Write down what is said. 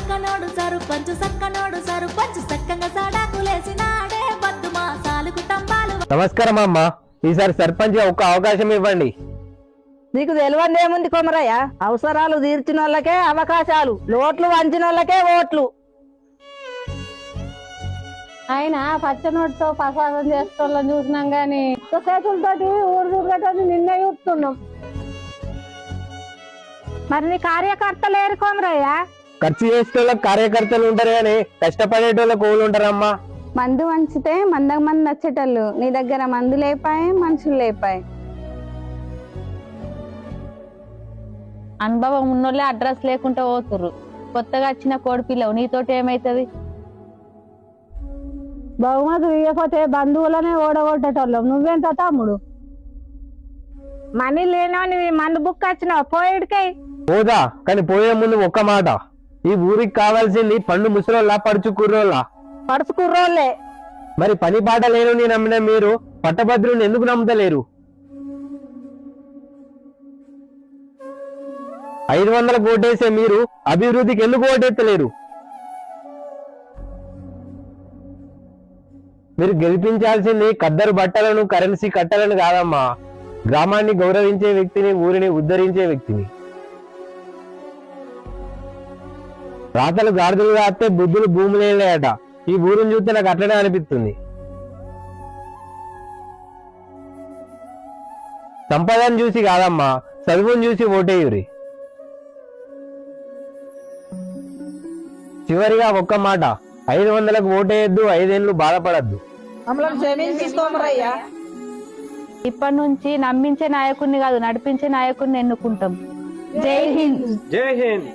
సక్కనోడు సరుపంచు సక్కనోడు సరుపంచు సక్కంగా సడాకులేసినాడే పద్దు మాసాలు కుటుంబాలు. నమస్కారం అమ్మ, ఈసారి సర్పంచ్ ఒక అవకాశం ఇవ్వండి. నీకు తెలియదేముంది కొమరయ్య, అవసరాలు తీర్చిన వాళ్ళకే అవకాశాలు, లోట్లు వంచిన వాళ్ళకే ఓట్లు. ఆయన పచ్చనోటితో ప్రసాదం చేసుకోవాలని చూసినాం గాని చేతులతోటి ఊరు చూడటం నిన్న చూస్తున్నాం. మరి నీ కార్యకర్తలు లేరు కొమరయ్య? ఖర్చు చేసేటోళ్ళకి కార్యకర్తలు ఉంటారు కానీ కష్టపడేటోళ్ళకి ఊళ్ళు ఉంటారమ్మా. మందు వంచితే మందకు మంది నచ్చేటోళ్ళు, నీ దగ్గర మందు లేపాయి, మనుషులు లేపాయి. అనుభవం ఉన్నోళ్ళే అడ్రస్ లేకుండా పోతుర్రు. కొత్తగా వచ్చిన కోడిపిల్లవు నీతోటి ఏమైతుంది? బహుమతులు ఇవ్వకపోతే బంధువులనే ఓడగొట్టేటోళ్ళం, నువ్వెంత తమ్ముడు? మనీ లేనని మందు బుక్ వచ్చినావు, పోయేడికై పోదా, కానీ పోయే ముందు ఒక్క మాట, ఈ ఊరికి కావాల్సింది పండు ముసలోళ్ళ పడుచు కుర్రోళ్ళ? పడుచు కుర్రోళ్ళే. మరి పని పాట లేను నమ్మిన మీరు పట్టభద్రుని ఎందుకు నమ్ముతలేరు? 500 ఓటేసే మీరు అభివృద్ధికి ఎందుకు ఓటెత్తలేరు? మీరు గెలిపించాల్సింది ఖద్దరు బట్టలను, కరెన్సీ కట్టలను కాదమ్మా, గ్రామాన్ని గౌరవించే వ్యక్తిని, ఊరిని ఉద్ధరించే వ్యక్తిని. రాతలు గాడిదలు కాస్తే బుద్ధులు భూములేట. ఈ ఊరిని చూస్తే నాకు అట్లనే అనిపిస్తుంది. సంపదను చూసి కాదమ్మా, చదువును చూసి ఓటేయురి. చివరిగా ఒక్క మాట, 500కు ఓటేయద్దు, 5 ఏళ్ళు బాధపడద్దు. మమ్మల్ని క్షమించి కొమరయ్య. ఇప్పటి నుంచి నమ్మించే నాయకుడిని కాదు, నడిపించే నాయకుడిని ఎన్నుకుంటాం. జై హింద్. జై హింద్.